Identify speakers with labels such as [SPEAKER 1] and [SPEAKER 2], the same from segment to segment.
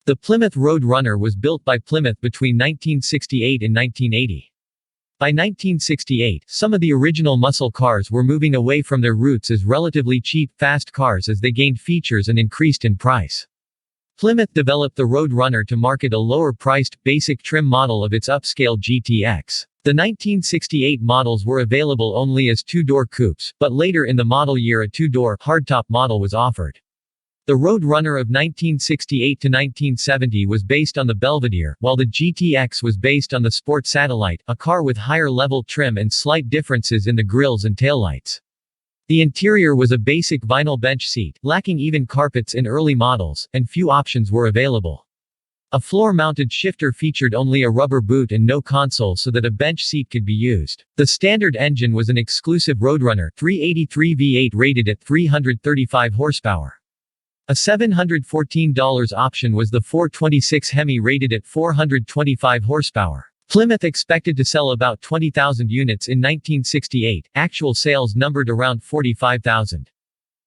[SPEAKER 1] The Plymouth Roadrunner was built by Plymouth between 1968 and 1980. By 1968, some of the original muscle cars were moving away from their roots as relatively cheap, fast cars as they gained features and increased in price. Plymouth developed the Roadrunner to market a lower-priced, basic trim model of its upscale GTX. The 1968 models were available only as two-door coupes, but later in the model year a two-door, hardtop model was offered. The Roadrunner of 1968 to 1970 was based on the Belvedere, while the GTX was based on the Sport Satellite, a car with higher level trim and slight differences in the grilles and taillights. The interior was a basic vinyl bench seat, lacking even carpets in early models, and few options were available. A floor-mounted shifter featured only a rubber boot and no console so that a bench seat could be used. The standard engine was an exclusive Roadrunner 383 V8 rated at 335 horsepower. A $714 option was the 426 Hemi rated at 425 horsepower. Plymouth expected to sell about 20,000 units in 1968, actual sales numbered around 45,000.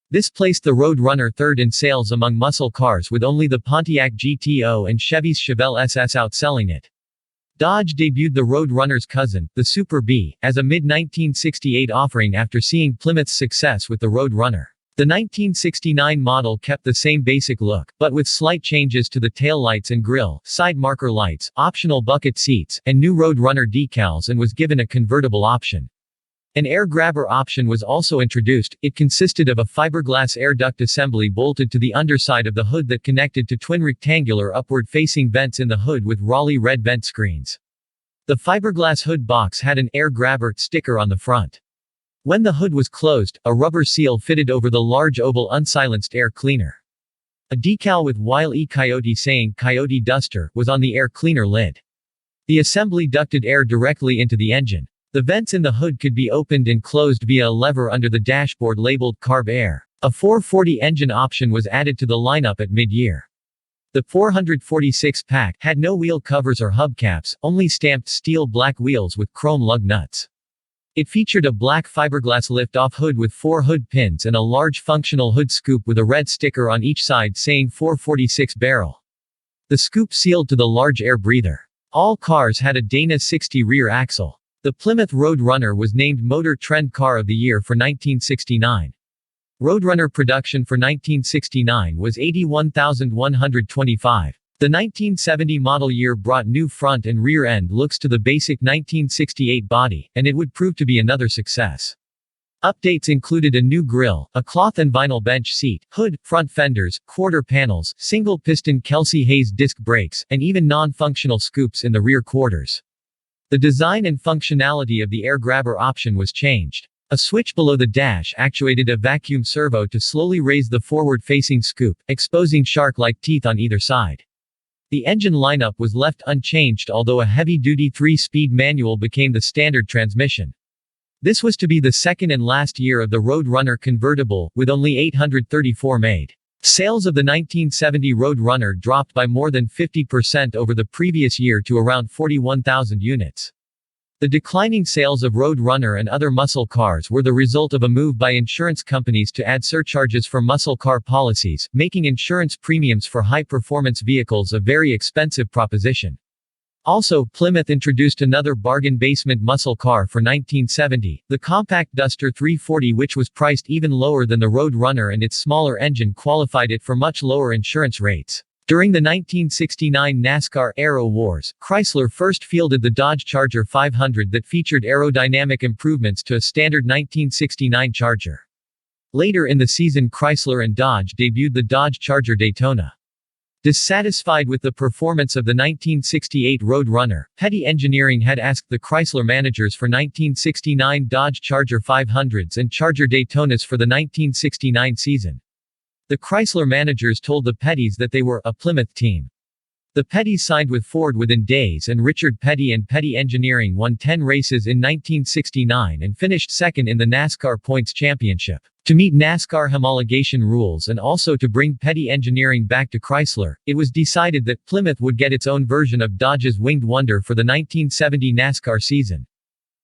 [SPEAKER 1] This placed the Roadrunner third in sales among muscle cars with only the Pontiac GTO and Chevy's Chevelle SS outselling it. Dodge debuted the Roadrunner's cousin, the Superbird, as a mid-1968 offering after seeing Plymouth's success with the Roadrunner. The 1969 model kept the same basic look, but with slight changes to the taillights and grille, side marker lights, optional bucket seats, and new Roadrunner decals and was given a convertible option. An air grabber option was also introduced. It consisted of a fiberglass air duct assembly bolted to the underside of the hood that connected to twin rectangular upward-facing vents in the hood with Raleigh red vent screens. The fiberglass hood box had an air grabber sticker on the front. When the hood was closed, a rubber seal fitted over the large oval unsilenced air cleaner. A decal with Wile E. Coyote saying Coyote Duster was on the air cleaner lid. The assembly ducted air directly into the engine. The vents in the hood could be opened and closed via a lever under the dashboard labeled Carb Air. A 440 engine option was added to the lineup at mid-year. The 446 pack had no wheel covers or hubcaps, only stamped steel black wheels with chrome lug nuts. It featured a black fiberglass lift-off hood with 4 hood pins and a large functional hood scoop with a red sticker on each side saying 446 barrel. The scoop sealed to the large air breather. All cars had a Dana 60 rear axle. The Plymouth Roadrunner was named Motor Trend Car of the Year for 1969. Roadrunner production for 1969 was 81,125. The 1970 model year brought new front and rear end looks to the basic 1968 body, and it would prove to be another success. Updates included a new grille, a cloth and vinyl bench seat, hood, front fenders, quarter panels, single-piston Kelsey Hayes disc brakes, and even non-functional scoops in the rear quarters. The design and functionality of the air grabber option was changed. A switch below the dash actuated a vacuum servo to slowly raise the forward-facing scoop, exposing shark-like teeth on either side. The engine lineup was left unchanged although a heavy-duty 3-speed manual became the standard transmission. This was to be the second and last year of the Roadrunner convertible, with only 834 made. Sales of the 1970 Roadrunner dropped by more than 50% over the previous year to around 41,000 units. The declining sales of Roadrunner and other muscle cars were the result of a move by insurance companies to add surcharges for muscle car policies, making insurance premiums for high-performance vehicles a very expensive proposition. Also, Plymouth introduced another bargain basement muscle car for 1970, the compact Duster 340, which was priced even lower than the Roadrunner, and its smaller engine qualified it for much lower insurance rates. During the 1969 NASCAR Aero Wars, Chrysler first fielded the Dodge Charger 500 that featured aerodynamic improvements to a standard 1969 Charger. Later in the season, Chrysler and Dodge debuted the Dodge Charger Daytona. Dissatisfied with the performance of the 1968 Roadrunner, Petty Engineering had asked the Chrysler managers for 1969 Dodge Charger 500s and Charger Daytonas for the 1969 season. The Chrysler managers told the Pettys that they were a Plymouth team. The Pettys signed with Ford within days, and Richard Petty and Petty Engineering won 10 races in 1969 and finished second in the NASCAR Points Championship. To meet NASCAR homologation rules and also to bring Petty Engineering back to Chrysler, it was decided that Plymouth would get its own version of Dodge's Winged Wonder for the 1970 NASCAR season.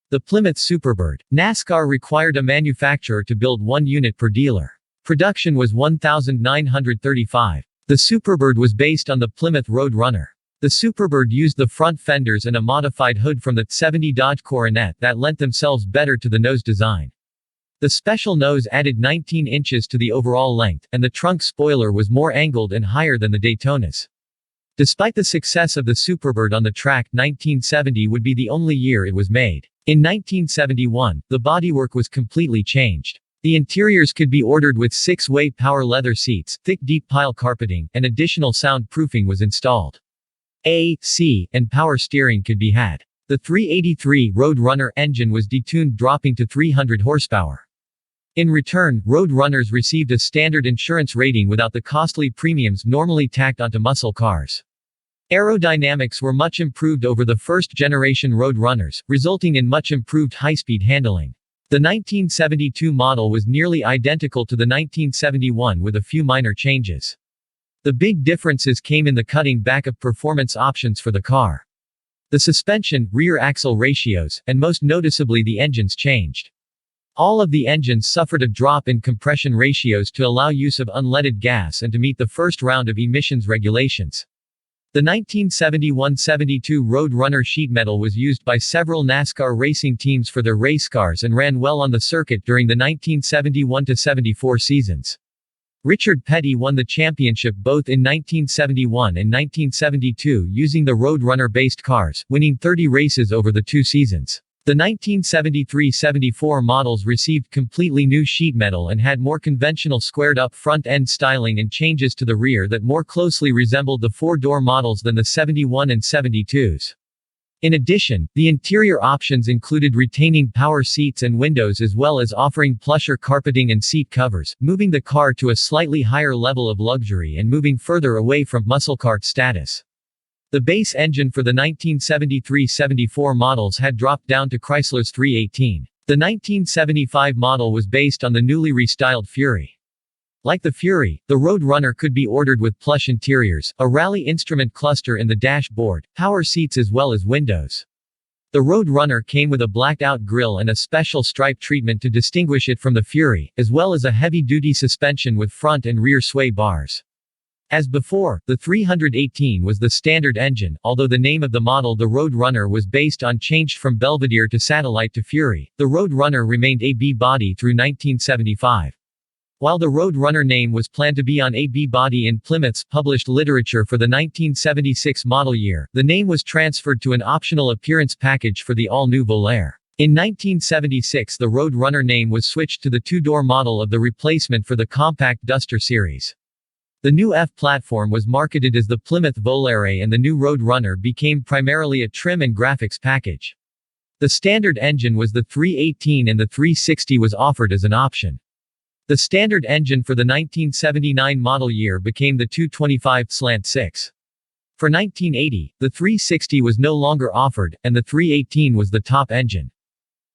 [SPEAKER 1] The Plymouth Superbird. NASCAR required a manufacturer to build one unit per dealer. Production was 1,935. The Superbird was based on the Plymouth Roadrunner. The Superbird used the front fenders and a modified hood from the '70 Dodge Coronet that lent themselves better to the nose design. The special nose added 19 inches to the overall length, and the trunk spoiler was more angled and higher than the Daytona's. Despite the success of the Superbird on the track, 1970 would be the only year it was made. In 1971, the bodywork was completely changed. The interiors could be ordered with 6-way power leather seats, thick deep pile carpeting, and additional soundproofing was installed. AC, and power steering could be had. The 383 Roadrunner engine was detuned, dropping to 300 horsepower. In return, Roadrunners received a standard insurance rating without the costly premiums normally tacked onto muscle cars. Aerodynamics were much improved over the first-generation Roadrunners, resulting in much improved high-speed handling. The 1972 model was nearly identical to the 1971 with a few minor changes. The big differences came in the cutting back of performance options for the car. The suspension, rear axle ratios, and most noticeably the engines changed. All of the engines suffered a drop in compression ratios to allow use of unleaded gas and to meet the first round of emissions regulations. The 1971-72 Roadrunner sheet metal was used by several NASCAR racing teams for their race cars and ran well on the circuit during the 1971-74 seasons. Richard Petty won the championship both in 1971 and 1972 using the Roadrunner-based cars, winning 30 races over the two seasons. The 1973-74 models received completely new sheet metal and had more conventional squared-up front-end styling and changes to the rear that more closely resembled the four-door models than the 71 and 72s. In addition, the interior options included retaining power seats and windows as well as offering plusher carpeting and seat covers, moving the car to a slightly higher level of luxury and moving further away from muscle car status. The base engine for the 1973-74 models had dropped down to Chrysler's 318. The 1975 model was based on the newly restyled Fury. Like the Fury, the Roadrunner could be ordered with plush interiors, a rally instrument cluster in the dashboard, power seats as well as windows. The Roadrunner came with a blacked-out grille and a special stripe treatment to distinguish it from the Fury, as well as a heavy-duty suspension with front and rear sway bars. As before, the 318 was the standard engine, although the name of the model the Roadrunner was based on changed from Belvedere to Satellite to Fury. The Roadrunner remained AB body through 1975. While the Roadrunner name was planned to be on AB body in Plymouth's published literature for the 1976 model year, the name was transferred to an optional appearance package for the all-new Volare. In 1976 the Roadrunner name was switched to the two-door model of the replacement for the compact Duster series. The new F platform was marketed as the Plymouth Volare and the new Roadrunner became primarily a trim and graphics package. The standard engine was the 318 and the 360 was offered as an option. The standard engine for the 1979 model year became the 225/6. For 1980, the 360 was no longer offered, and the 318 was the top engine.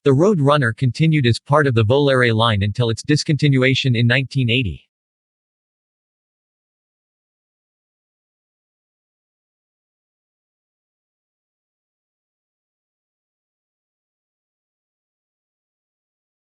[SPEAKER 1] The Roadrunner continued as part of the Volare line until its discontinuation in 1980.